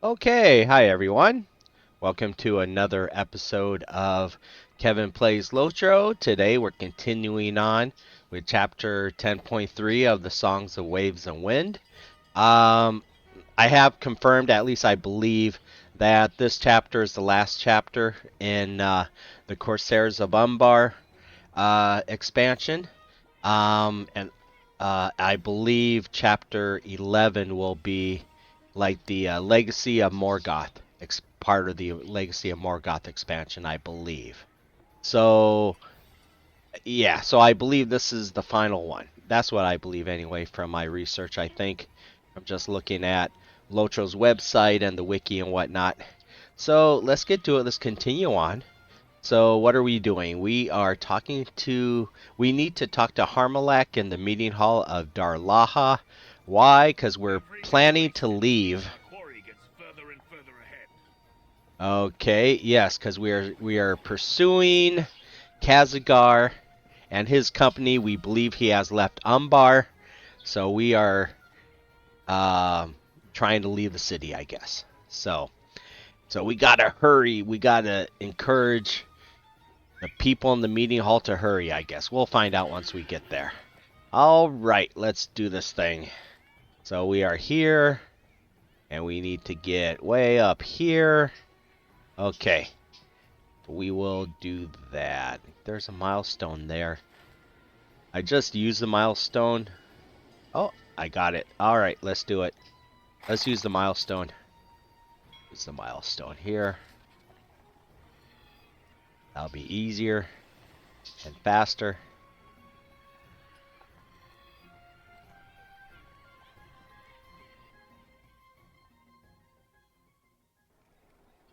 Okay, hi everyone. Welcome to another episode of Kevin Plays LOTRO. Today we're continuing on with chapter 10.3 of the Songs of Waves and Wind. Um, I have confirmed, at least I believe, that this chapter is the last chapter in the Corsairs of Umbar expansion. And I believe chapter 11 will be like the Legacy of Morgoth, part of the Legacy of Morgoth expansion, I believe. So, yeah, so I believe this is the final one. That's what I believe anyway from my research, I think. I'm just looking at Lotro's website and the wiki and whatnot. So, let's get to it. Let's continue on. So what are we doing? We need to talk to Harmalak in the meeting hall of Darlaha. Why? Because we're planning to leave. Okay, yes, because we are pursuing Kazagar and his company. We believe he has left Umbar, so we are trying to leave the city, I guess. So we gotta hurry. We gotta encourage the people in the meeting hall to hurry, I guess. We'll find out once we get there. Alright, let's do this thing. So we are here, and we need to get way up here. Okay, we will do that. There's a milestone there. I just used the milestone. Oh, I got it. Alright, let's do it. Let's use the milestone. Use the milestone here. That'll be easier and faster.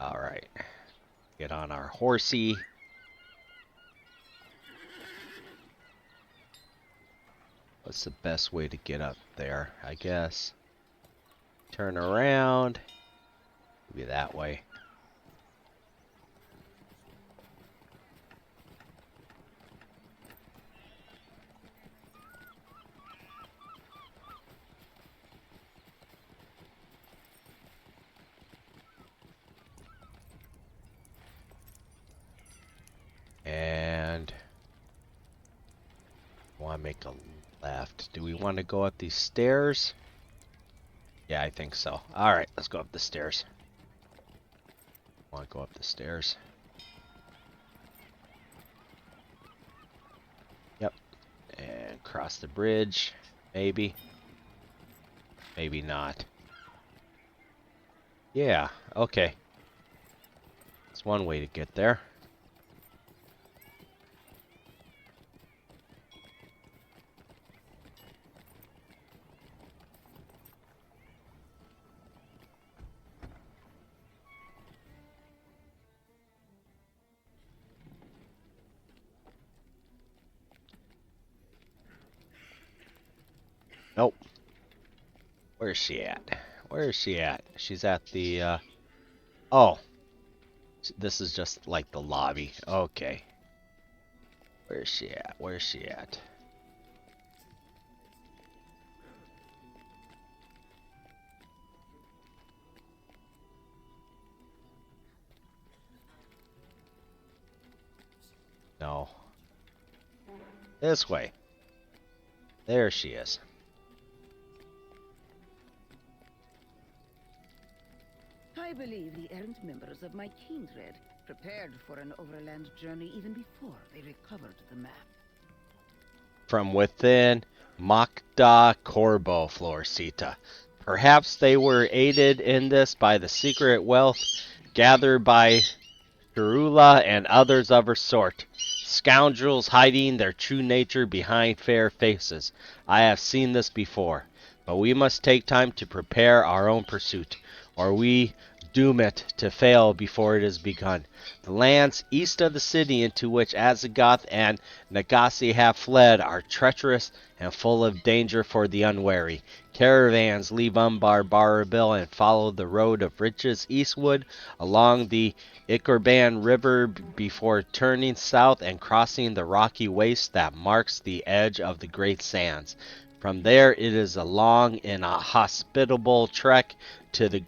Alright. Get on our horsey. What's the best way to get up there, I guess? Turn around. Maybe that way. And I want to make a left. Do we want to go up these stairs? Yeah, I think so. Alright, let's go up the stairs. I want to go up the stairs. Yep. And cross the bridge. Maybe. Maybe not. Yeah, okay. That's one way to get there. Nope. Where's she at? Where is she at? She's at the, oh. This is just like the lobby. Okay. Where's she at? Where's she at? No. This way. There she is. I believe the errant members of my kindred prepared for an overland journey even before they recovered the map. From within Makda Corbo, Florcita. Perhaps they were aided in this by the secret wealth gathered by Kurula and others of her sort. Scoundrels hiding their true nature behind fair faces. I have seen this before. But we must take time to prepare our own pursuit, or we doom it to fail before it is begun. The lands east of the city into which Azagoth and Nagasi have fled are treacherous and full of danger for the unwary. Caravans leave Umbar Barabil and follow the road of riches eastward along the Ikorban River before turning south and crossing the rocky waste that marks the edge of the Great Sands. From there, it is a long and a hospitable trek to the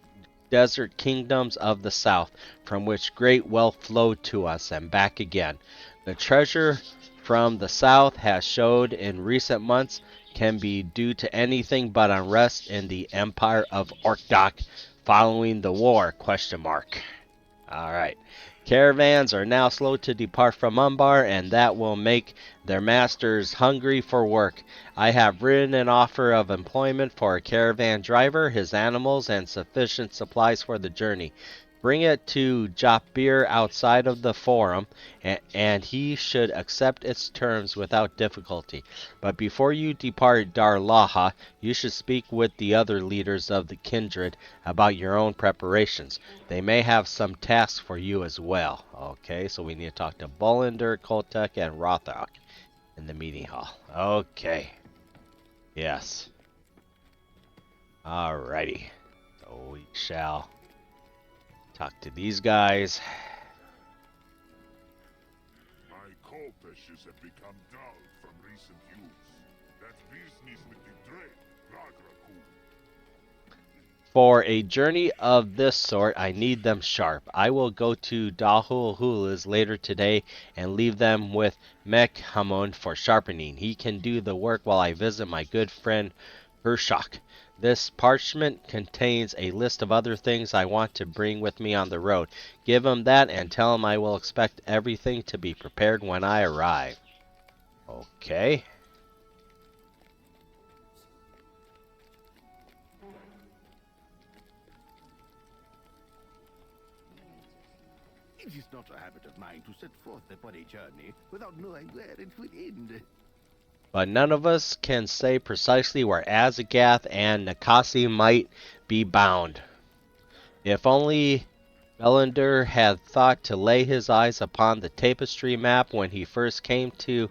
desert kingdoms of the south, from which great wealth flowed to us and back again. The treasure from the south has showed in recent months can be due to anything but unrest in the empire of Orkdok following the war, question mark. Alright. Caravans are now slow to depart from Umbar, and that will make their masters hungry for work. I have written an offer of employment for a caravan driver, his animals, and sufficient supplies for the journey. Bring it to Japir outside of the forum, and he should accept its terms without difficulty. But before you depart Darlaha, you should speak with the other leaders of the kindred about your own preparations. They may have some tasks for you as well. Okay, so we need to talk to Bollinder, Koltek, and Rothok in the meeting hall. Okay. Yes. Alrighty. So we shall talk to these guys. My kopeshes have become dull from recent use. That business with the dread, Ragraku. For a journey of this sort, I need them sharp. I will go to Dahulhulas later today and leave them with Mekhamon for sharpening. He can do the work while I visit my good friend Hershak. This parchment contains a list of other things I want to bring with me on the road. Give him that and tell him I will expect everything to be prepared when I arrive. Okay. It is not a habit of mine to set forth upon a journey without knowing where it will end. But none of us can say precisely where Azagath and Nakasi might be bound. If only Belander had thought to lay his eyes upon the tapestry map when he first came to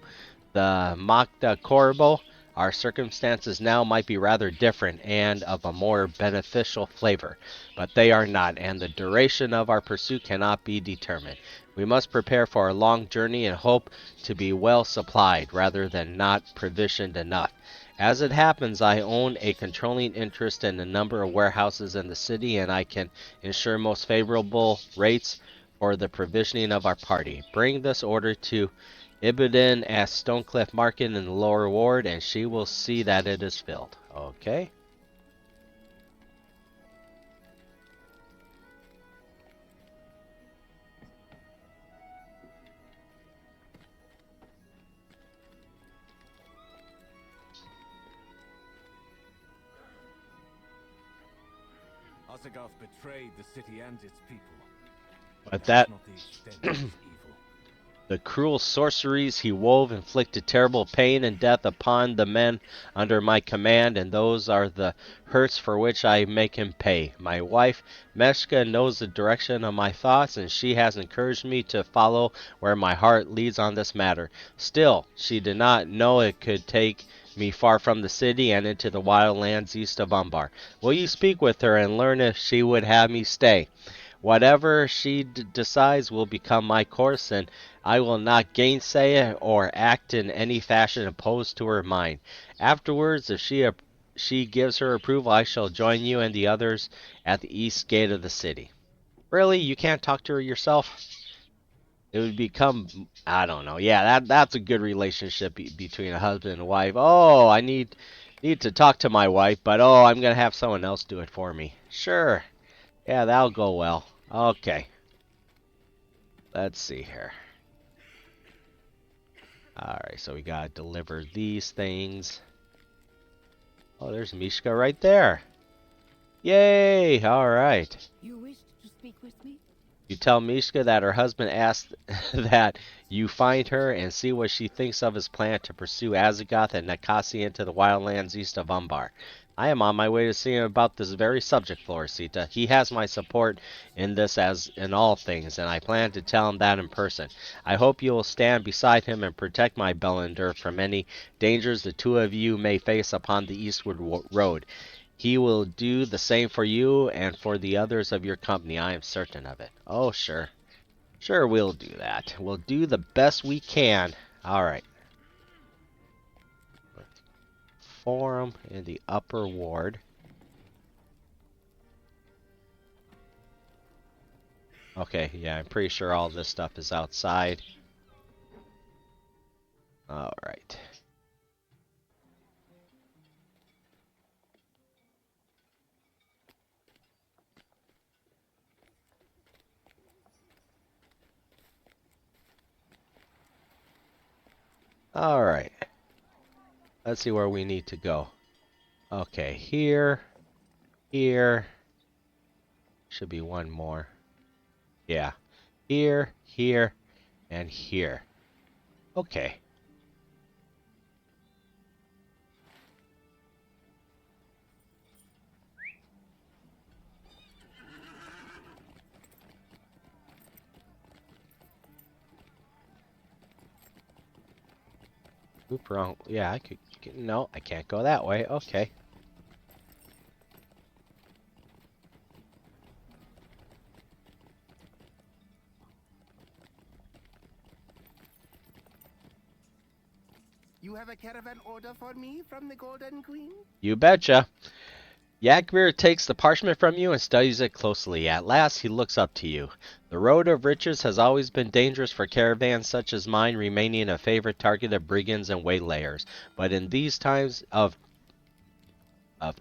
the Makda Corbo, our circumstances now might be rather different and of a more beneficial flavor. But they are not, and the duration of our pursuit cannot be determined. We must prepare for a long journey and hope to be well supplied, rather than not provisioned enough. As it happens, I own a controlling interest in a number of warehouses in the city, and I can ensure most favorable rates for the provisioning of our party. Bring this order to Ibidin at Stonecliff Market in the lower ward, and she will see that it is filled. Okay. Azagath betrayed the city and its people. But That that is not the extent of his evil. the cruel sorceries he wove inflicted terrible pain and death upon the men under my command, and those are the hurts for which I make him pay. My wife, Meshka, knows the direction of my thoughts, and she has encouraged me to follow where my heart leads on this matter. Still, she did not know it could take me far from the city and into the wild lands east of Umbar. Will you speak with her and learn if she would have me stay? Whatever she decides will become my course, and I will not gainsay it or act in any fashion opposed to her mind. Afterwards, if she gives her approval, I shall join you and the others at the east gate of the city. Really? You can't talk to her yourself? It would become, I don't know. Yeah, that's a good relationship between a husband and a wife. Oh, I need to talk to my wife, but oh, I'm gonna have someone else do it for me. Sure. Yeah, that'll go well. Okay. Let's see here. Alright, so we gotta deliver these things. Oh, there's Mishka right there. Yay! Alright. You wished to speak with me? You tell Mishka that her husband asked that you find her and see what she thinks of his plan to pursue Azagath and Nakasi into the wildlands east of Umbar. I am on my way to see him about this very subject, Floricita. He has my support in this as in all things, and I plan to tell him that in person. I hope you will stand beside him and protect my Belander from any dangers the two of you may face upon the eastward road. He will do the same for you and for the others of your company, I am certain of it. Oh, sure. Sure, we'll do that. We'll do the best we can. Alright. Forum in the upper ward. Okay, yeah, I'm pretty sure all this stuff is outside. Alright. Alright. Let's see where we need to go. Okay, here, here. Should be one more. Yeah. Here, here, and here. Okay. Oop, wrong. Yeah, I could. No, I can't go that way. Okay. You have a caravan order for me from the Golden Queen? You betcha. Yagmir takes the parchment from you and studies it closely. At last, he looks up to you. The road of riches has always been dangerous for caravans such as mine, remaining a favorite target of brigands and waylayers. But in these times of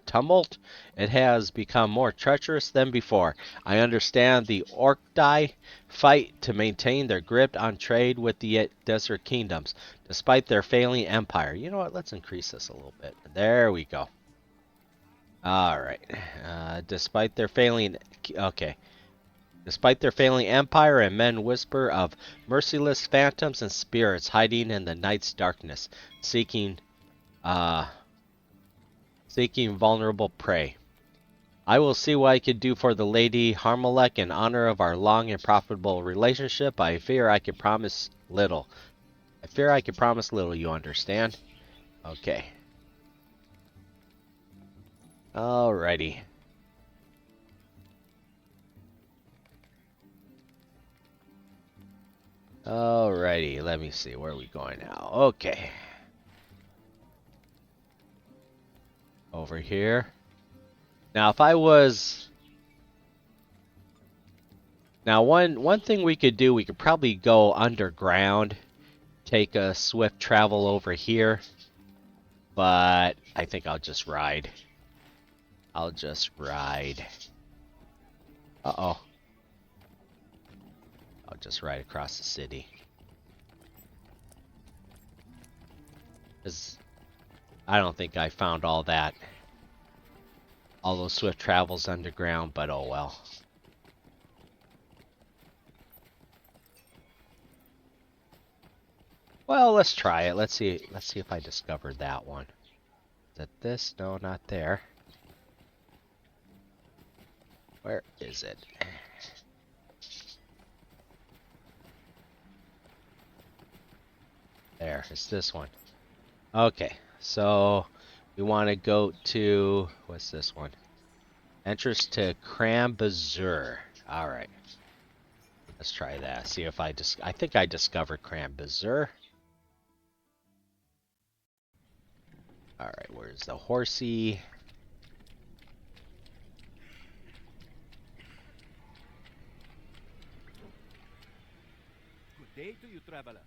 tumult, it has become more treacherous than before. I understand the Orkdai fight to maintain their grip on trade with the desert kingdoms, despite their failing empire. You know what? Let's increase this a little bit. There we go. Alright. Despite their failing... Okay. Despite their failing empire, and men whisper of merciless phantoms and spirits hiding in the night's darkness, seeking vulnerable prey. I will see what I can do for the Lady Harmalek in honor of our long and profitable relationship. I fear I can promise little. You understand? Okay. Alrighty. Alrighty, let me see. Where are we going now? Okay. Over here. Now, if I was... Now, one thing we could do, we could probably go underground, take a swift travel over here, but I think I'll just ride. I'll just ride. Uh-oh. I'll just ride across the city. 'Cause I don't think I found all those swift travels underground, but oh well. Well, let's try it. Let's see if I discovered that one. Is it this? No, not there. Where is it? There, it's this one. Okay, so we want to go to, what's this one? Entrance to Crambazur. Alright. Let's try that. See if I think I discovered Crambazur. Alright, where's the horsey? Good day to you, traveler.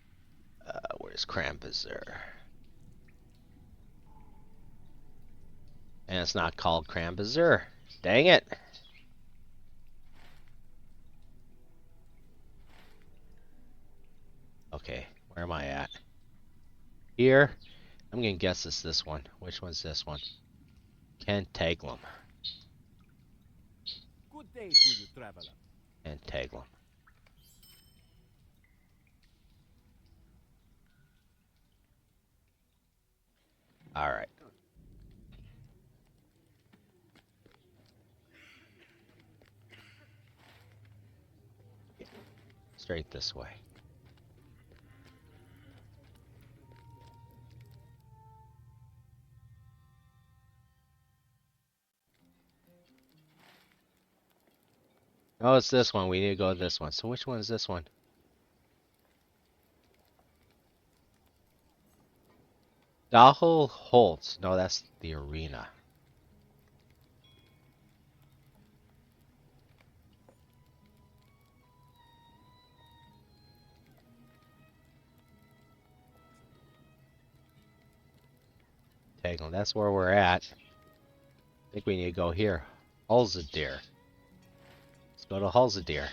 Where's Crambazur? And it's not called Crambazur. Dang it! Okay, where am I at? Here? I'm gonna guess it's this one. Which one's this one? Cantaglum. Good day to you, traveler. Cantaglum. Alright. Straight this way. Oh, it's this one. We need to go to this one. So which one is this one? Dahul Holtz. No, that's the arena. Tangle, that's where we're at. I think we need to go here. Hulzadir. Let's go to Hulzadir.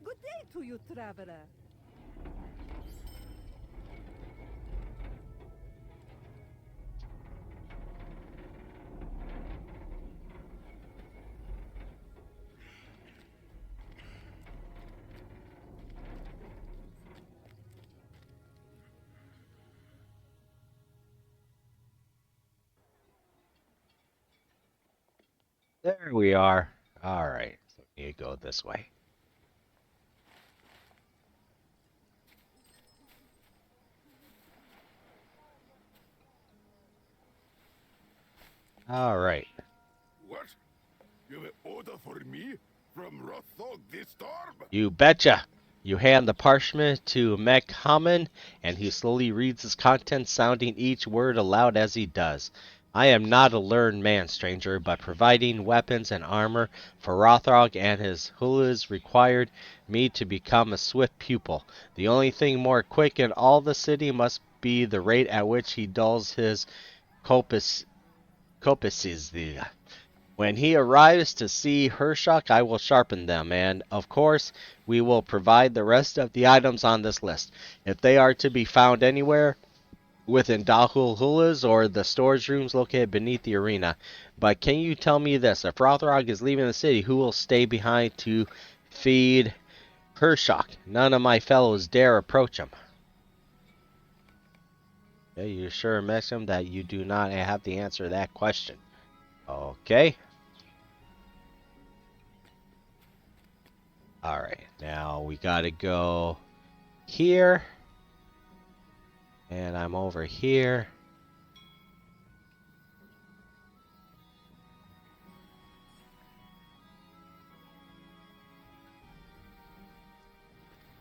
Good day to you, traveler. There we are. Alright, so we need to go this way. Alright. What? You have an order for me? From Rothog this storm? You betcha! You hand the parchment to Mekhaman, and he slowly reads its contents, sounding each word aloud as he does. I am not a learned man, stranger, but providing weapons and armor for Rothrog and his hulas required me to become a swift pupil. The only thing more quick in all the city must be the rate at which he dulls his copices. When he arrives to see Hershok, I will sharpen them, and, of course, we will provide the rest of the items on this list. If they are to be found anywhere, within Dahul Hulas or the storage rooms located beneath the arena. But can you tell me this? If Rothrog is leaving the city, who will stay behind to feed Hershok? None of my fellows dare approach him. Okay, you sure, Maxim, that you do not have the answer to that question? Okay. Alright, now we gotta go here. And I'm over here.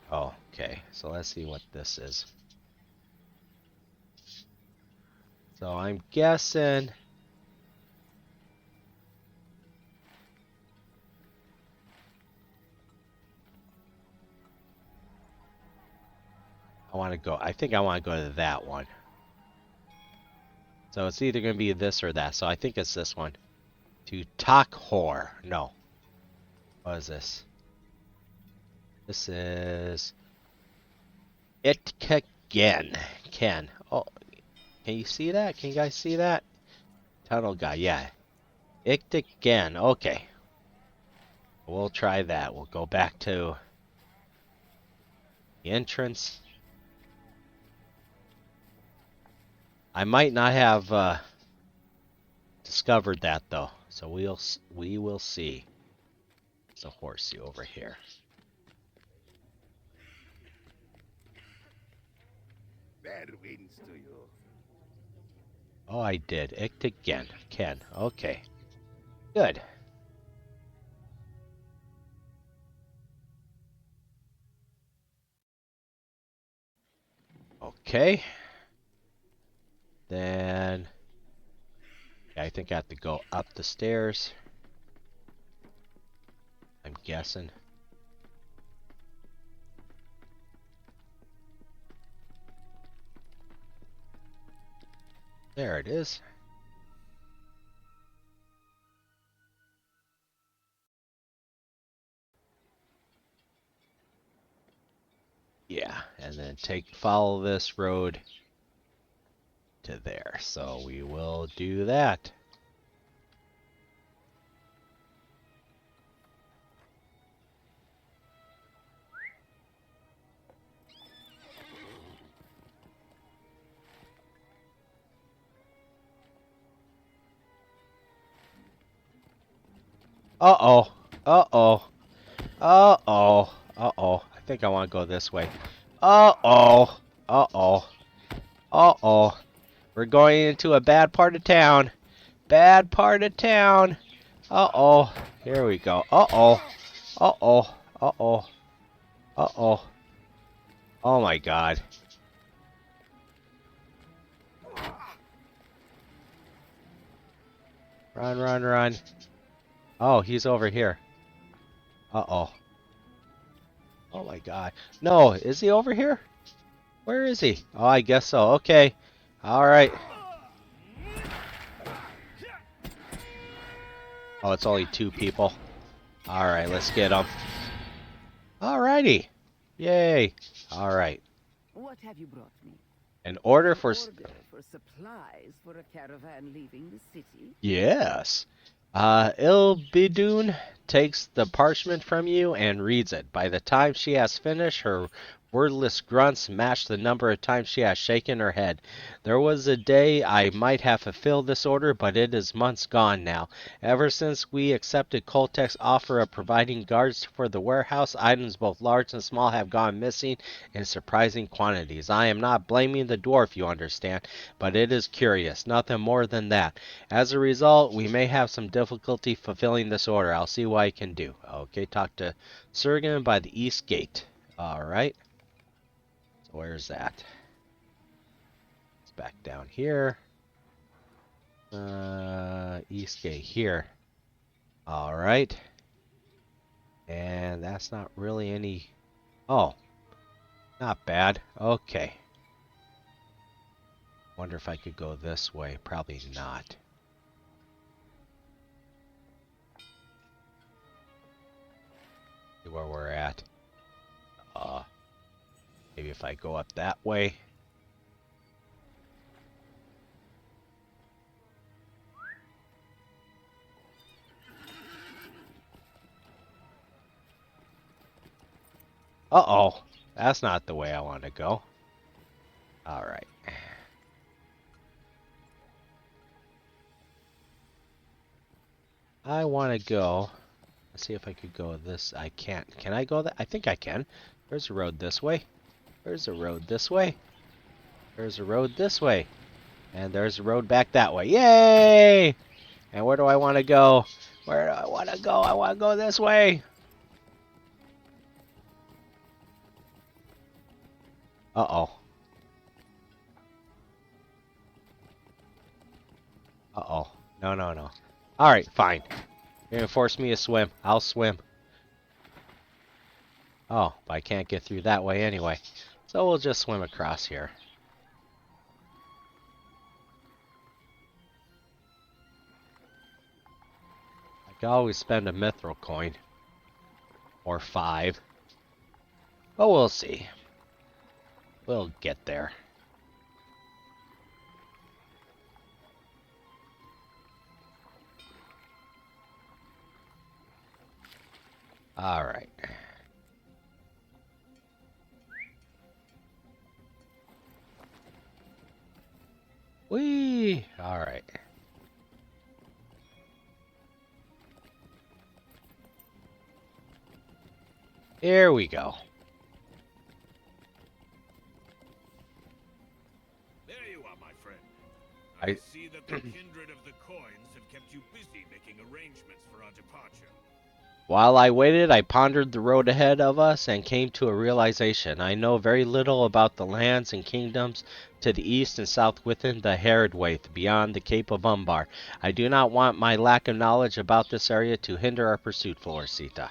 Oh, okay. So let's see what this is. So I'm guessing... I think I want to go to that one. So it's either going to be this or that. So I think it's this one. To Takhor. No. What is this? This is... Itkagen. Ken. Oh, can you see that? Can you guys see that? Tunnel guy, yeah. Iktigen. Okay. We'll try that. We'll go back to the entrance. I might not have discovered that though, so we will see. There's a horsey over here. Fair winds to you. Oh, I did. Iktigen. Ken. Okay. Good. Okay. Then I think I have to go up the stairs. I'm guessing. There it is. Yeah, and then follow this road to there. So we will do that. Uh-oh. Uh-oh. Uh-oh. Uh-oh. I think I want to go this way. Uh-oh. Uh-oh. Uh-oh. We're going into a bad part of town. Bad part of town. Uh-oh. Here we go. Uh-oh. Uh-oh. Uh-oh. Uh-oh. Oh my god. Run, run, run. Oh, he's over here. Uh-oh. Oh my god. No, is he over here? Where is he? Oh, I guess so. Okay. Alright. Oh, it's only 2 people. Alright, let's get them. Alrighty. Yay. Alright. What have you brought me? An order An for... order for supplies for a caravan leaving the city? Yes. Ilbidun takes the parchment from you and reads it. By the time she has finished, her wordless grunts match the number of times she has shaken her head. There was a day I might have fulfilled this order, but it is months gone now. Ever since we accepted Koltek's offer of providing guards for the warehouse, items both large and small have gone missing in surprising quantities. I am not blaming the dwarf, you understand, but it is curious, nothing more than that. As a result, we may have some difficulty fulfilling this order. I'll see what I can do. Okay, talk to Surgan by the east gate. Alright. So where's that? It's back down here. East gate here. Alright. And that's not really any... Oh. Not bad. Okay. Wonder if I could go this way. Probably not. See where we're at. Maybe if I go up that way. Uh-oh. That's not the way I want to go. Alright. I want to go... Let's see if I could go this... I can't. Can I go that? I think I can. There's a road this way. There's a road this way. There's a road this way. And there's a road back that way. Yay! And where do I want to go? Where do I want to go? I want to go this way. Uh-oh. Uh-oh. No, no, no. Alright, fine. You're gonna force me to swim. I'll swim. Oh, but I can't get through that way anyway. So we'll just swim across here. I could always spend a mithril coin. Or 5. But we'll see. We'll get there. Alright. Whee! Alright. Here we go. There you are, my friend. I- I see that the kindred of the coins have kept you busy making arrangements for our departure. While I waited, I pondered the road ahead of us and came to a realization. I know very little about the lands and kingdoms to the east and south within the Herodwaith, beyond the Cape of Umbar. I do not want my lack of knowledge about this area to hinder our pursuit, Florisita.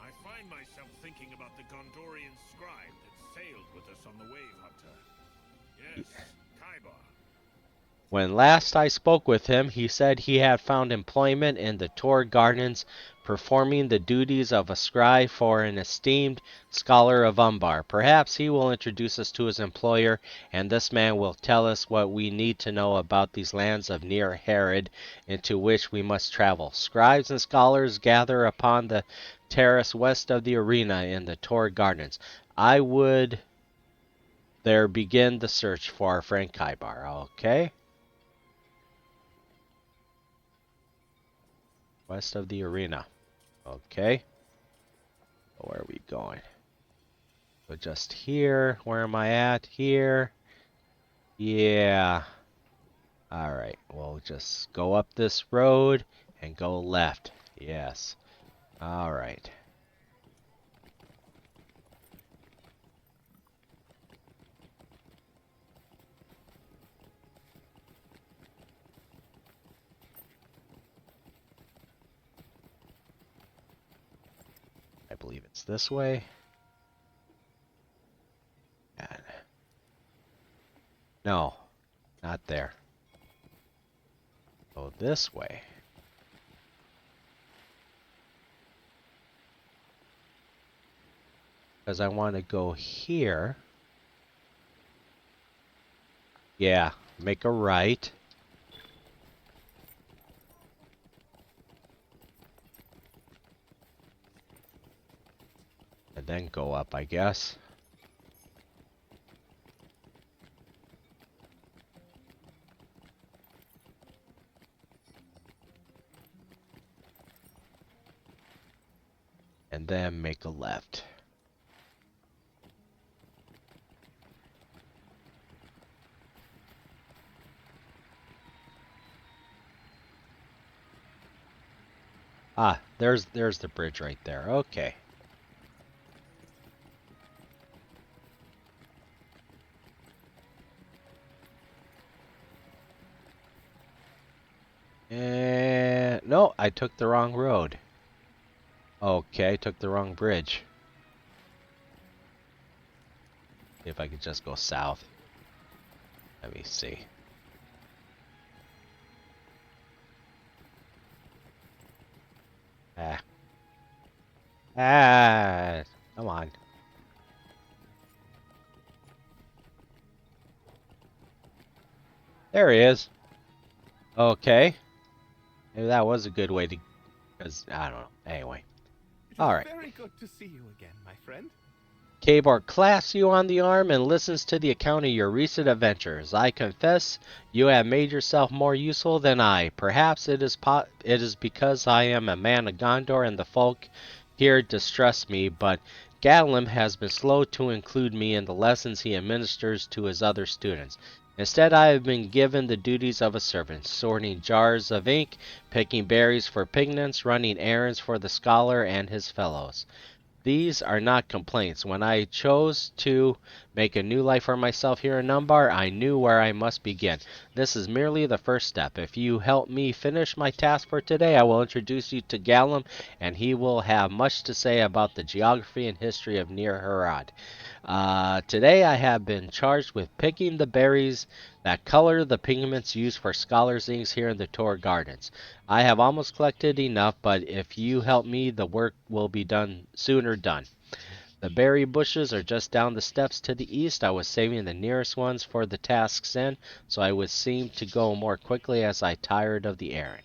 I find myself thinking about the Gondorian scribe that sailed with us on the Wave Hunter. Yes, Kaibar. When last I spoke with him, he said he had found employment in the Tor Gardens, performing the duties of a scribe for an esteemed scholar of Umbar. Perhaps he will introduce us to his employer, and this man will tell us what we need to know about these lands of near Herod, into which we must travel. Scribes and scholars gather upon the terrace west of the arena in the Tor Gardens. I would there begin the search for our friend Kaibar. Okay? West of the arena. Okay. Where are we going? So just here. Where am I at? Here. Yeah. Alright. We'll just go up this road and go left. Yes. Alright. I believe it's this way. And no, not there. Go this way. Because I want to go here. Yeah, make a right. And then go up, I guess. And then make a left. Ah, there's the bridge right there. Okay. And no, I took the wrong road. Okay, I took the wrong bridge. See if I could just go south. Let me see. Ah. Ah, come on. There he is. Okay. Maybe that was a good way to, because, I don't know. Anyway. It is Alright. very good to see you again, my friend. Kabor clasps you on the arm and listens to the account of your recent adventures. I confess, you have made yourself more useful than I. Perhaps it is because I am a man of Gondor and the folk here distrust me, but Gatlin has been slow to include me in the lessons he administers to his other students. Instead, I have been given the duties of a servant, sorting jars of ink, picking berries for pigments, running errands for the scholar and his fellows. These are not complaints. When I chose to make a new life for myself here in Umbar, I knew where I must begin. This is merely the first step. If you help me finish my task for today, I will introduce you to Gallum, and he will have much to say about the geography and history of Near Harad. Today I have been charged with picking the berries that color the pigments used for scholars' inks here in the Tor Gardens. I have almost collected enough, but if you help me, the work will be sooner done. The berry bushes are just down the steps to the east. I was saving the nearest ones for the task's end, so I would seem to go more quickly as I tired of the errand.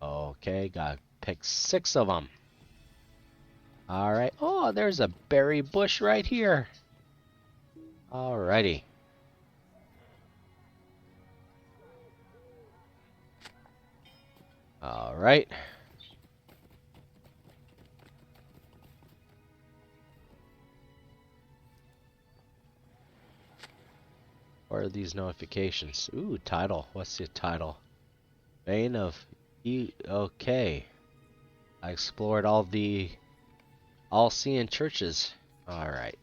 Okay, got to pick 6 of them. Alright. Oh, there's a berry bush right here. Alrighty. Alright. What are these notifications? Ooh, title. What's the title? Vein of Okay. I explored all seeing churches. Alright.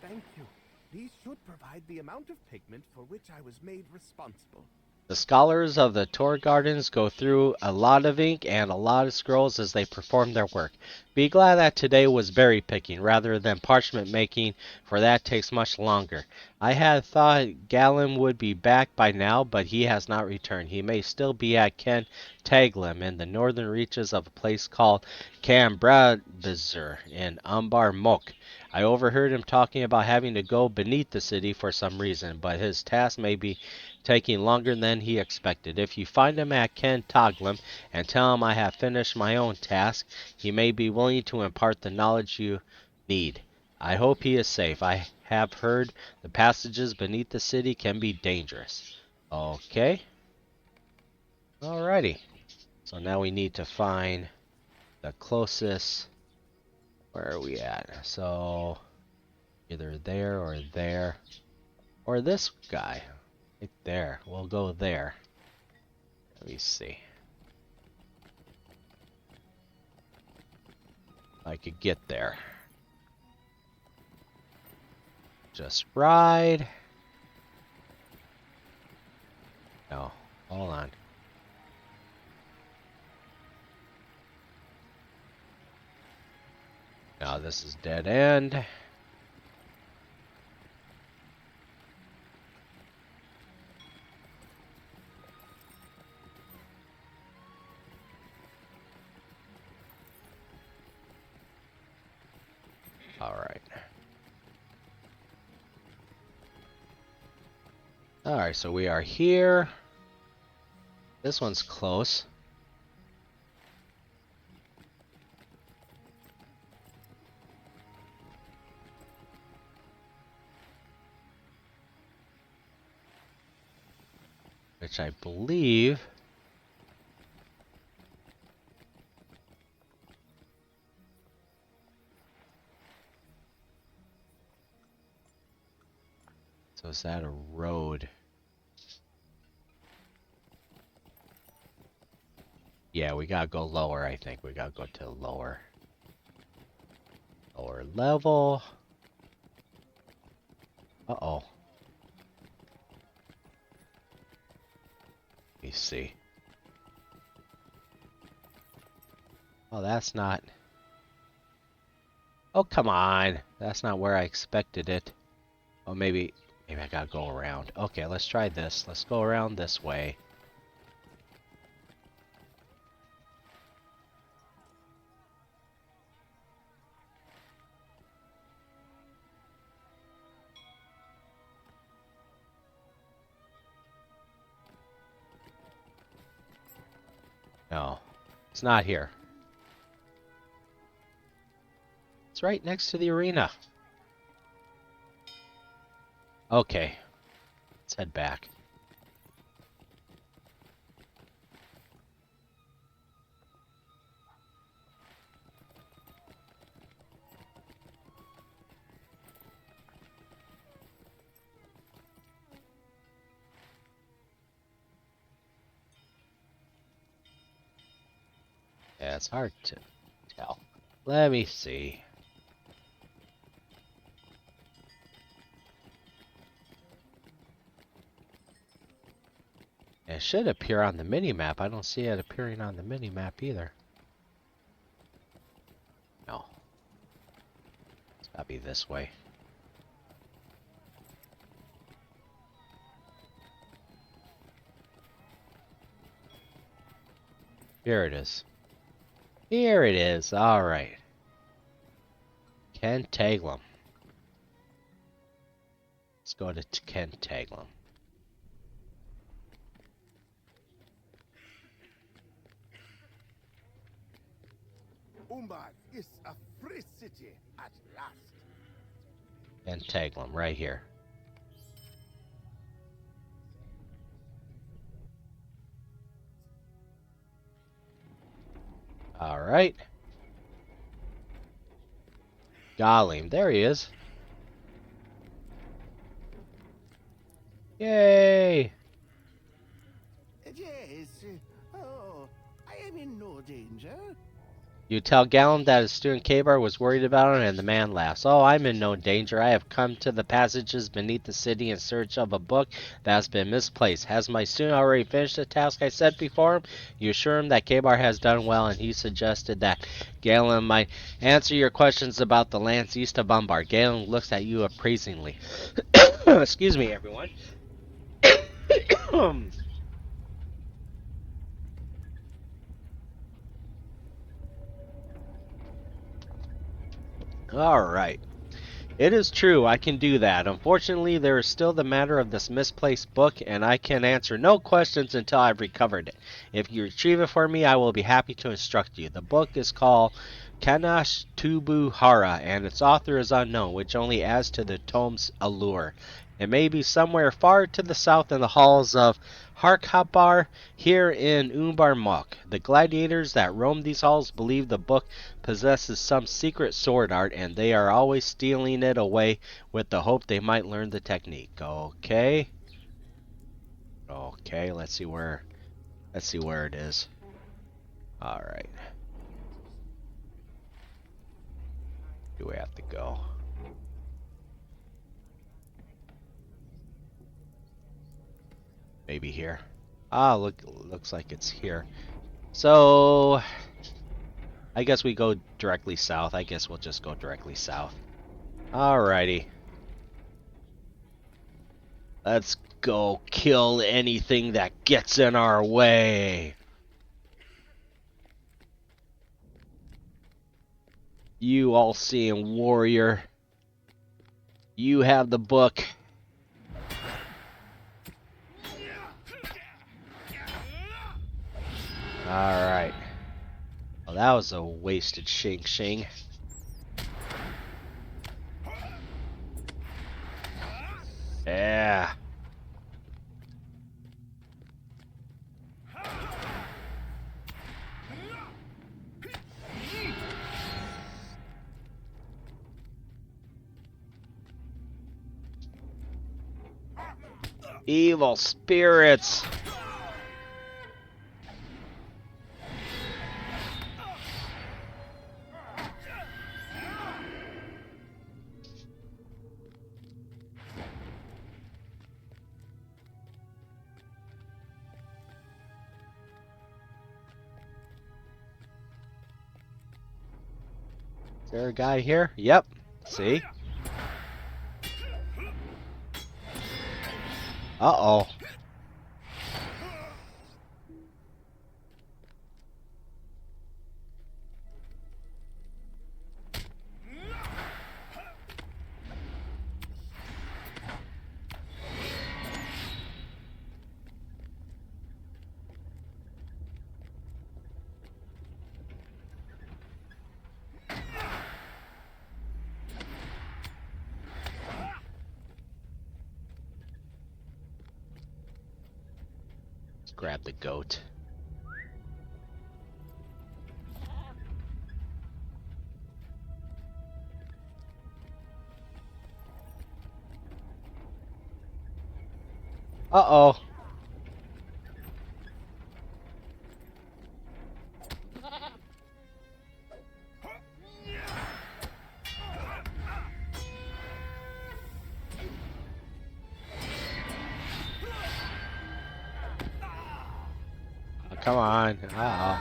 Thank you. These should provide the amount of pigment for which I was made responsible. The scholars of the Tor Gardens go through a lot of ink and a lot of scrolls as they perform their work. Be glad that today was berry picking rather than parchment making, for that takes much longer. I had thought Galen would be back by now, but he has not returned. He may still be at Ken Taglim in the northern reaches of a place called Cambrabizur in Umbar Mok. I overheard him talking about having to go beneath the city for some reason, but his task may be taking longer than he expected. If you find him at Ken Taglim and tell him I have finished my own task, he may be willing to impart the knowledge you need. I hope he is safe. I have heard the passages beneath the city can be dangerous. Okay. Alrighty. So now we need to find the closest. Where are we at? So either there or this guy. Right there. We'll go there. Let me see. I could get there. Just ride. No, hold on. Now this is dead end. Alright. Alright, so we are here. This one's close. Which I believe so is that a road? Yeah, we gotta go lower, I think. We gotta go to lower level. Uh-oh. Let me see. Oh, that's not... Oh, come on. That's not where I expected it. Oh, maybe I gotta go around. Okay, let's try this. Let's go around this way. No, it's not here. It's right next to the arena. Okay, let's head back. Yeah, it's hard to tell. Let me see. It should appear on the mini-map. I don't see it appearing on the mini-map either. No. It's gotta be this way. Here it is. Here it is. Alright. Ken Taglim. Let's go to Ken Taglim. Umbar is a free city at last. Ken Taglim, right here. Alright. Galim, there he is. Yay! Yes. Oh, I am in no danger. You tell Gallum that his student Kabar was worried about him, and the man laughs. Oh, I'm in no danger. I have come to the passages beneath the city in search of a book that has been misplaced. Has my student already finished the task I set before him? You assure him that Kabar has done well, and he suggested that Gallum might answer your questions about the lands east of Umbar. Gallum looks at you appraisingly. Excuse me, everyone. All right. It is true, I can do that. Unfortunately, there is still the matter of this misplaced book, and I can answer no questions until I've recovered it. If you retrieve it for me, I will be happy to instruct you. The book is called Kanash Tubu Hara, and its author is unknown, which only adds to the tome's allure. It may be somewhere far to the south in the halls of Harkapar, here in Umbar Mok. The gladiators that roam these halls believe the book possesses some secret sword art, and they are always stealing it away with the hope they might learn the technique. Okay. Okay, let's see where it is. All right. Do we have to go? Maybe here. Ah, looks like it's here. So I guess we go directly south. I guess we'll just go directly south. Alrighty. Let's go kill anything that gets in our way. You all-seeing warrior. You have the book. Alright. Well, that was a wasted shing. Yeah. Evil spirits. Is there a guy here? Yep. See? Uh-oh. Grab the goat. Uh-oh. Oh, come on. Uh-oh.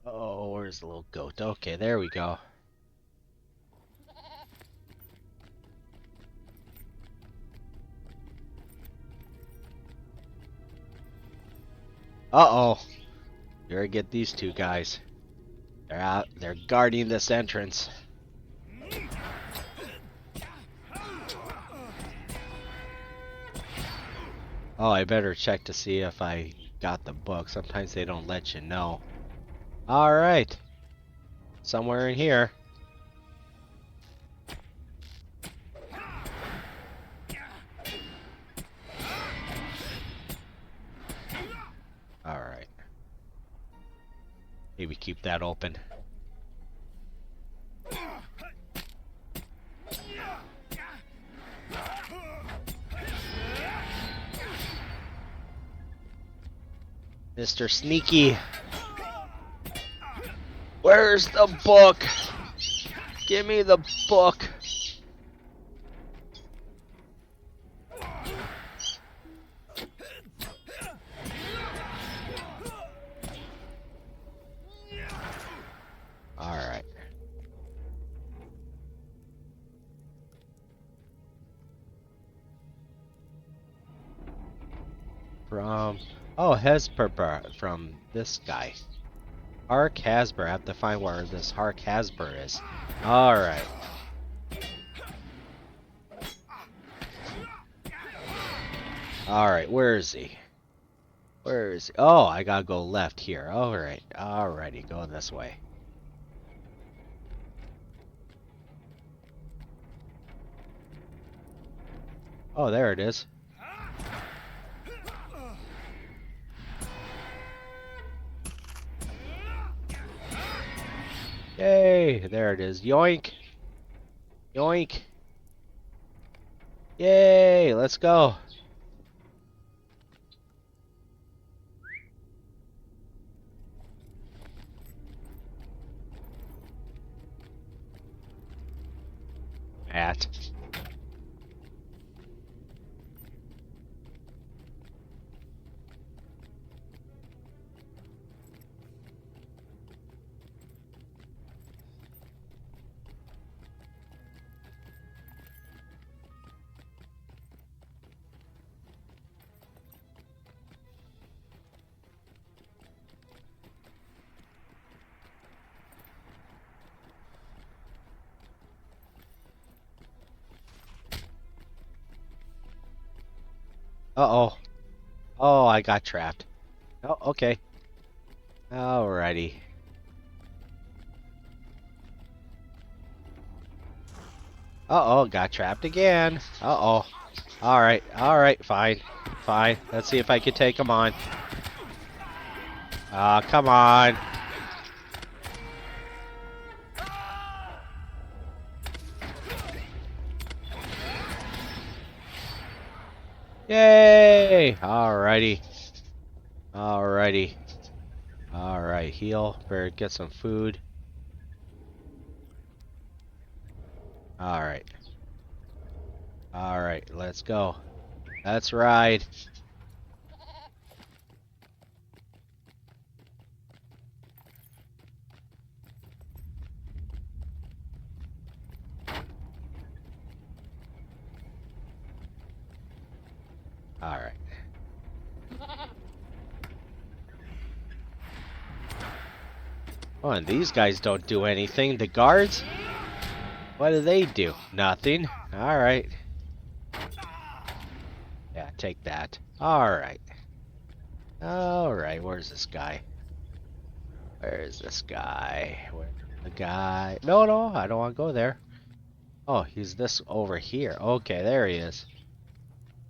Oh, where's the little goat? Okay, there we go. Uh-oh. You gotta get these two guys. They're out. They're guarding this entrance. Oh, I better check to see if I got the book. Sometimes they don't let you know. Alright. Somewhere in here. Alright. Maybe keep that open. Mr. Sneaky. Where's the book? Give me the book. Alright. From... Oh, Hesper from this guy. Hark Hasbur. I have to find where this Hark Hasbur is. Alright. Alright, where is he? Where is he? Oh, I gotta go left here. Alright. Alrighty, go this way. Oh, there it is. Yay! There it is. Yoink! Yoink! Yay! Let's go! Matt. Uh-oh. Oh, I got trapped. Oh, okay. Alrighty. Uh-oh, got trapped again. Uh-oh. Alright, alright, fine. Fine. Let's see if I can take him on. Come on. Yay! Alrighty. Alrighty. Alright, heal. Better get some food. Alright. Alright, let's go. Let's ride. Alright. Oh, and these guys don't do anything. The guards? What do they do? Nothing. Alright. Yeah, take that. Alright. Alright, where's this guy? Where's this guy? Where's the guy? No, no, I don't want to go there. Oh, he's this over here. Okay, there he is.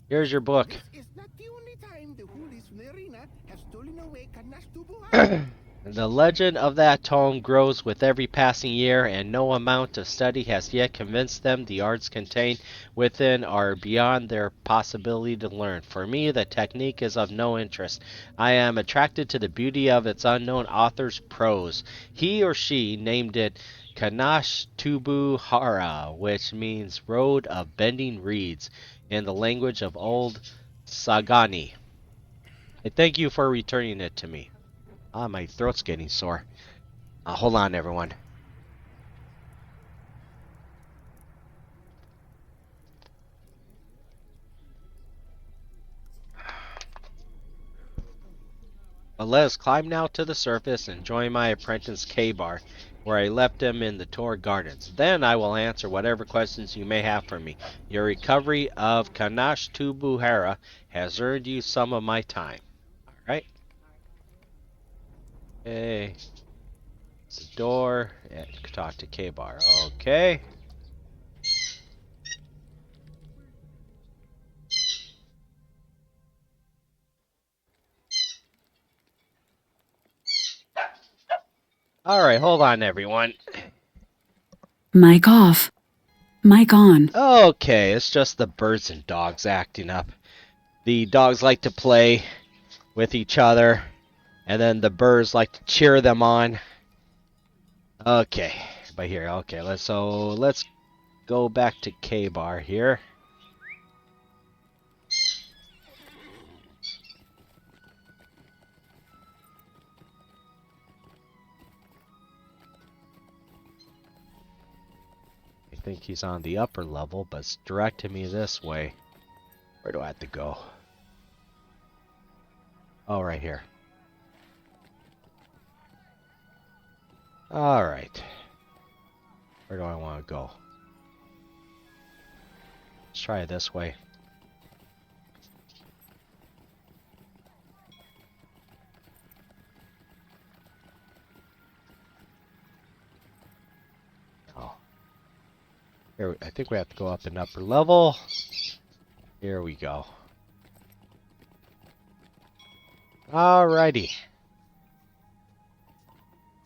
Here's your book. This is not the only time the hoolies from the arena have stolen away Kanash Tubuhara. The legend of that tome grows with every passing year, and no amount of study has yet convinced them the arts contained within are beyond their possibility to learn. For me, the technique is of no interest. I am attracted to the beauty of its unknown author's prose. He or she named it Kanash Tubuhara, which means Road of Bending Reeds, in the language of old Sagani. I thank you for returning it to me. Ah, my throat's getting sore. Hold on, everyone. But let us climb now to the surface and join my apprentice K-Bar, where I left him in the Tor Gardens. Then I will answer whatever questions you may have for me. Your recovery of Kanash Tubuhara has earned you some of my time. Alright. Okay. The door. And talk to K-Bar. Okay. Alright, hold on, everyone. Mic off. Mic on. Okay, it's just the birds and dogs acting up. The dogs like to play with each other. And then the birds like to cheer them on. Okay, but here, okay, let's go back to K-Bar here. I think he's on the upper level, but it's directing me this way. Where do I have to go? Oh, right here. Alright. Where do I want to go? Let's try it this way. Oh. Here, I think we have to go up an upper level. Here we go. Alrighty.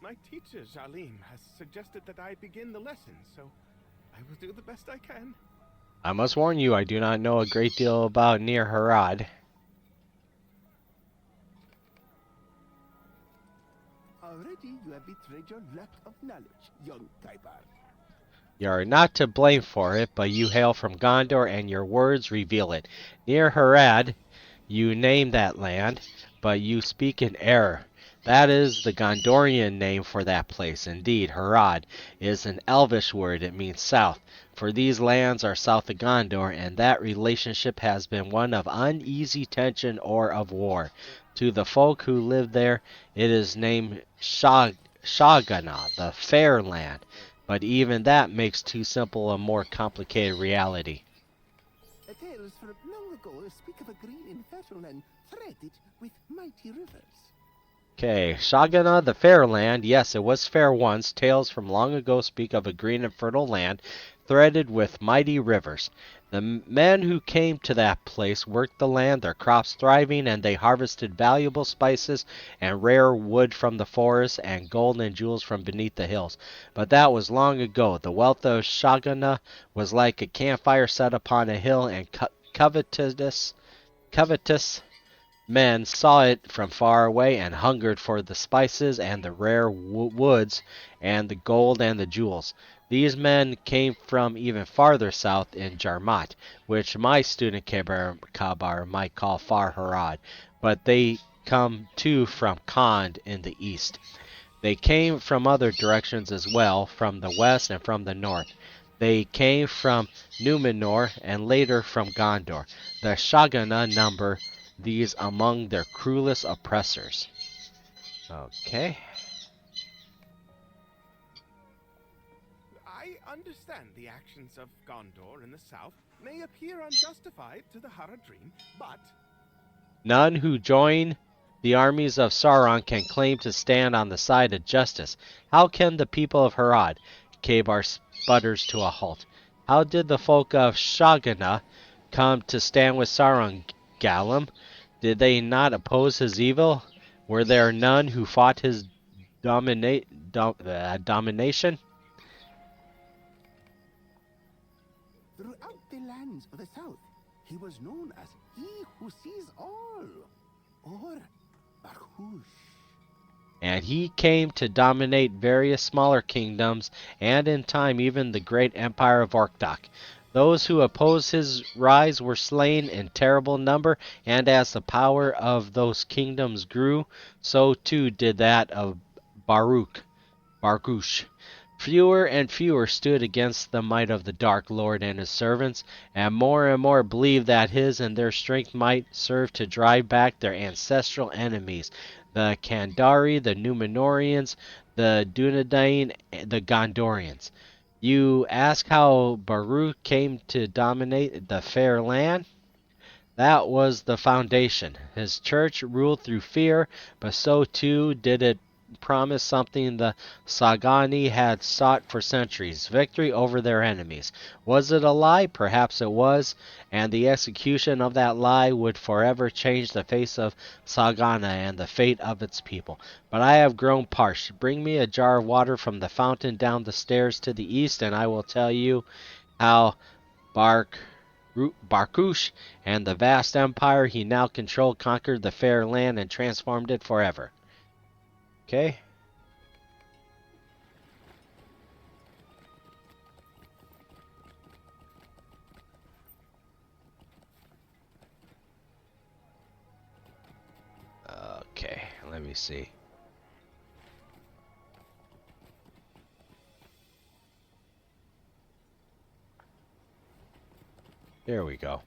My teacher, Jalim, has suggested that I begin the lesson, so I will do the best I can. I must warn you, I do not know a great deal about Near Harad. Already you have betrayed your lack of knowledge, young Kaibar. You are not to blame for it, but you hail from Gondor and your words reveal it. Near Harad, you name that land, but you speak in error. That is the Gondorian name for that place. Indeed, Harad is an elvish word. It means south. For these lands are south of Gondor, and that relationship has been one of uneasy tension or of war. To the folk who live there, it is named Shagana, the fair land. But even that makes too simple a more complicated reality. Tales from long ago speak of a green and fertile land threaded with mighty rivers. Okay, Shagana, the fair land. Yes, it was fair once. Tales from long ago speak of a green and fertile land threaded with mighty rivers. The men who came to that place worked the land, their crops thriving, and they harvested valuable spices and rare wood from the forests and gold and jewels from beneath the hills. But that was long ago. The wealth of Shagana was like a campfire set upon a hill, and covetous men saw it from far away and hungered for the spices and the rare woods and the gold and the jewels. These men came from even farther south in Jarmat, which my student Kabar might call Far Harad, but they come too from Khand in the east. They came from other directions as well, from the west and from the north. They came from Numenor and later from Gondor. The Shagana number these among their cruelest oppressors. Okay. I understand the actions of Gondor in the south may appear unjustified to the Haradrim, but None who join the armies of Sauron can claim to stand on the side of justice. How can the people of Harad? Kabar sputters to a halt. How did the folk of Shagana come to stand with Sauron, Galim? Did they not oppose his evil? Were there none who fought his domination? Throughout the lands of the south, he was known as He Who Sees All, or Barhush. And he came to dominate various smaller kingdoms, and in time even the great empire of Orkdok. Those who opposed his rise were slain in terrible number, and as the power of those kingdoms grew, so too did that of Bargush. Fewer and fewer stood against the might of the Dark Lord and his servants, and more believed that his and their strength might serve to drive back their ancestral enemies, the Kandari, the Numenorians, the Dunedain, the Gondorians. You ask how Baruch came to dominate the fair land? That was the foundation. His church ruled through fear, but so too did it promise something the Sagani had sought for centuries, victory over their enemies. Was it a lie? Perhaps it was, and the execution of that lie would forever change the face of Sagana and the fate of its people. But I have grown parched. Bring me a jar of water from the fountain down the stairs to the east, and I will tell you how Barkush and the vast empire he now controlled conquered the fair land and transformed it forever. Okay. Okay, let me see. There we go.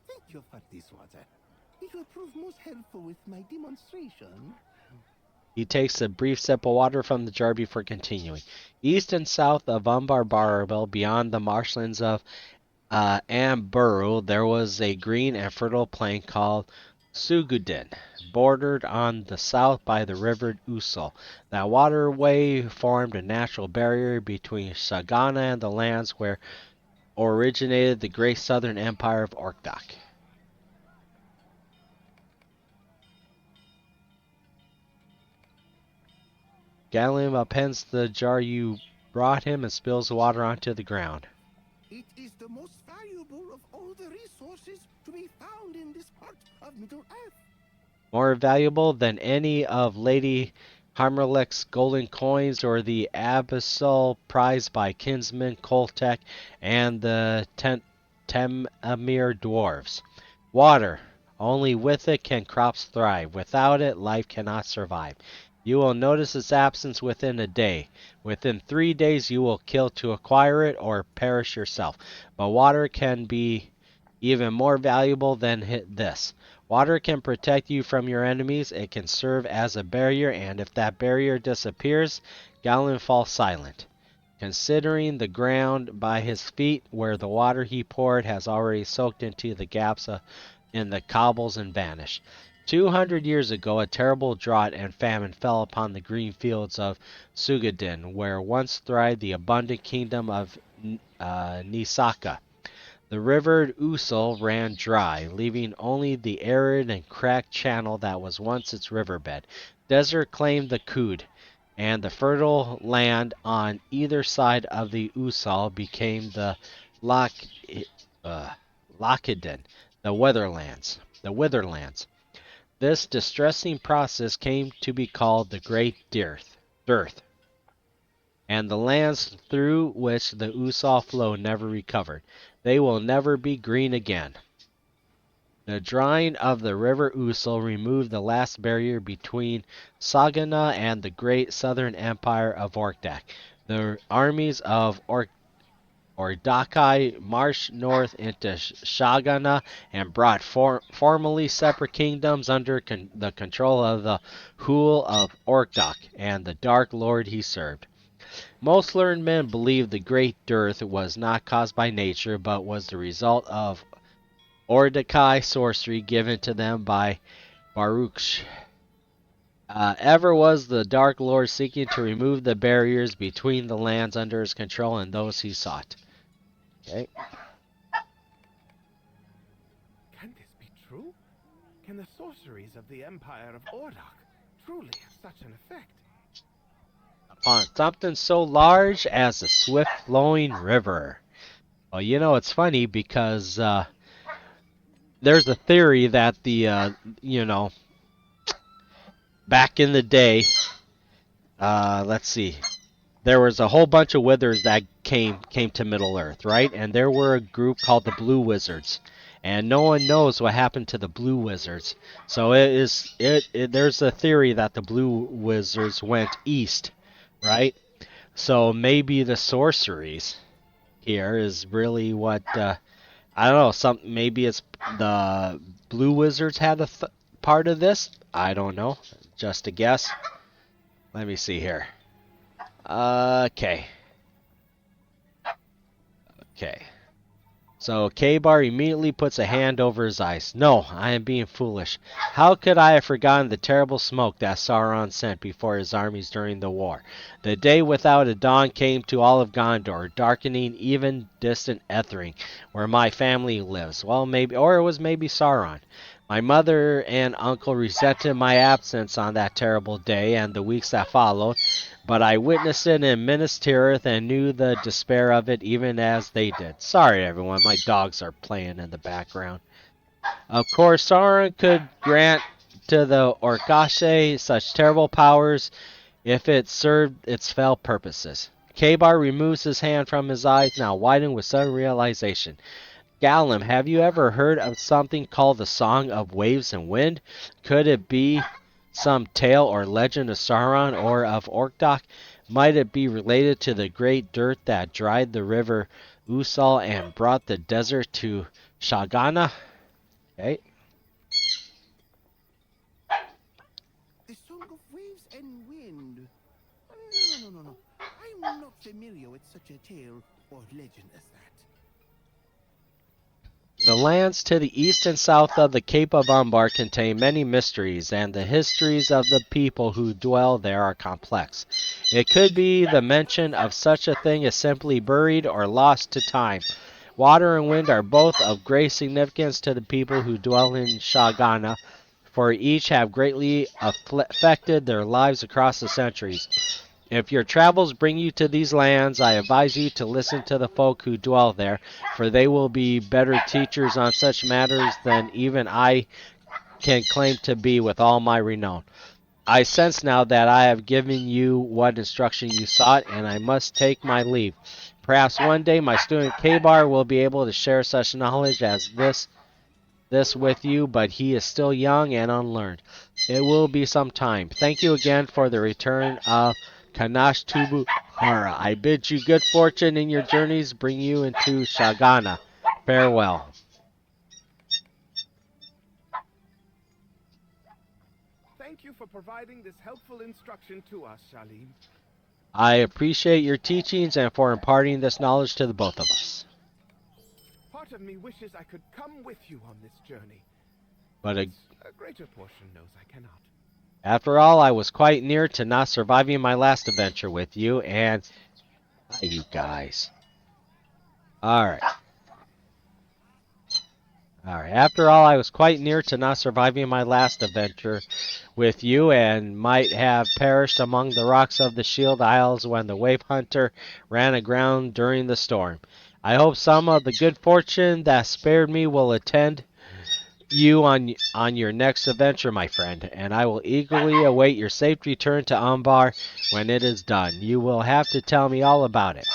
Thank you for this water. It will prove most helpful with my demonstration. He takes a brief sip of water from the jar before continuing. East and south of Umbar, beyond the marshlands of Amburu, there was a green and fertile plain called Sugudin, bordered on the south by the river Usul. That waterway formed a natural barrier between Shagana and the lands where originated the great southern empire of Orkdok. Galim appends the jar you brought him and spills the water onto the ground. It is the most valuable of all the resources to be found in this part of Middle-earth. More valuable than any of Lady Harmelech's golden coins or the abyssal prize by kinsman Koltek and the Temamir dwarves. Water. Only with it can crops thrive. Without it, life cannot survive. You will notice its absence within a day. Within 3 days, you will kill to acquire it or perish yourself. But water can be even more valuable than this. Water can protect you from your enemies. It can serve as a barrier, and if that barrier disappears, Galen falls silent. Considering the ground by his feet, where the water he poured has already soaked into the gaps in the cobbles and vanished. 200 years ago, a terrible drought and famine fell upon the green fields of Sugadin, where once thrived the abundant kingdom of Nisaka. The river Usul ran dry, leaving only the arid and cracked channel that was once its riverbed. Desert claimed the Kud, and the fertile land on either side of the Usul became the Lakhidan, the Witherlands. This distressing process came to be called the Great Dearth, and the lands through which the Usul flowed never recovered. They will never be green again. The drying of the river Usul removed the last barrier between Sagana and the great southern empire of Orkdak. The armies of Ordakai marched north into Shagana and brought formerly separate kingdoms under the control of the Hul of Orkdak and the Dark Lord he served. Most learned men believe the Great Dearth was not caused by nature, but was the result of Ordakai sorcery given to them by Baruch. Ever was the Dark Lord seeking to remove the barriers between the lands under his control and those he sought. Okay. Can this be true? Can the sorceries of the Empire of Ordok truly have such an effect? Upon something so large as a swift-flowing river. Well, you know, it's funny because there's a theory that back in the day, let's see, there was a whole bunch of withers that came to Middle Earth, right? And there were a group called the Blue Wizards, and no one knows what happened to the Blue Wizards. So there's a theory that the Blue Wizards went east, right? So maybe the sorceries here is really what I don't know. Maybe it's the Blue Wizards had a part of this. I don't know. Just a guess. Let me see here. Okay. So K-Bar immediately puts a hand over his eyes. No, I am being foolish. How could I have forgotten the terrible smoke that Sauron sent before his armies during the war? The day without a dawn came to all of Gondor, darkening even distant Ethring, where my family lives. Well, maybe, or it was maybe Sauron. My mother and uncle resented my absence on that terrible day and the weeks that followed, but I witnessed it in Minas Tirith and knew the despair of it even as they did. Sorry, everyone, my dogs are playing in the background. Of course, Sauron could grant to the Orcashe such terrible powers if it served its fell purposes. Kabar removes his hand from his eyes, now widened with sudden realization. Gallum, have you ever heard of something called the Song of Waves and Wind? Could it be some tale or legend of Sauron or of Orkdok? Might it be related to the great dirt that dried the river Usal and brought the desert to Shagana? Okay. The Song of Waves and Wind. No. I'm not familiar with such a tale or legend as that. The lands to the east and south of the Cape of Umbar contain many mysteries, and the histories of the people who dwell there are complex. It could be the mention of such a thing as simply buried or lost to time. Water and wind are both of great significance to the people who dwell in Shagana, for each have greatly affected their lives across the centuries. If your travels bring you to these lands, I advise you to listen to the folk who dwell there, for they will be better teachers on such matters than even I can claim to be with all my renown. I sense now that I have given you what instruction you sought, and I must take my leave. Perhaps one day my student Kabar will be able to share such knowledge as this with you, but he is still young and unlearned. It will be some time. Thank you again for the return of Kanash Tubu Hara. I bid you good fortune in your journeys, bring you into Shagana. Farewell. Thank you for providing this helpful instruction to us, Shalim. I appreciate your teachings and for imparting this knowledge to the both of us. Part of me wishes I could come with you on this journey, But a greater portion knows I cannot. after all, I was quite near to not surviving my last adventure with you, and you guys. Alright. After all, I was quite near to not surviving my last adventure with you, and might have perished among the rocks of the Shield Isles when the wave hunter ran aground during the storm. I hope some of the good fortune that spared me will attend you on your next adventure, my friend, and I will eagerly await your safe return to Umbar when it is done. You will have to tell me all about it.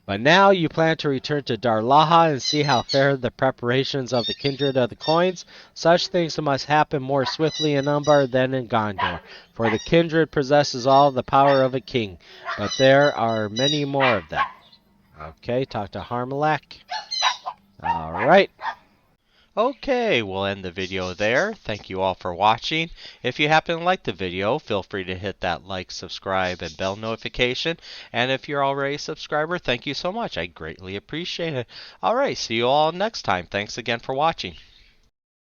But now you plan to return to Darlaha and see how fare the preparations of the Kindred of the Coins. Such things must happen more swiftly in Umbar than in Gondor, for the Kindred possesses all the power of a king, but there are many more of them. Okay, talk to Harmalak. Alright. Okay, we'll end the video there. Thank you all for watching. If you happen to like the video, feel free to hit that like, subscribe, and bell notification. And if you're already a subscriber, thank you so much. I greatly appreciate it. Alright, see you all next time. Thanks again for watching.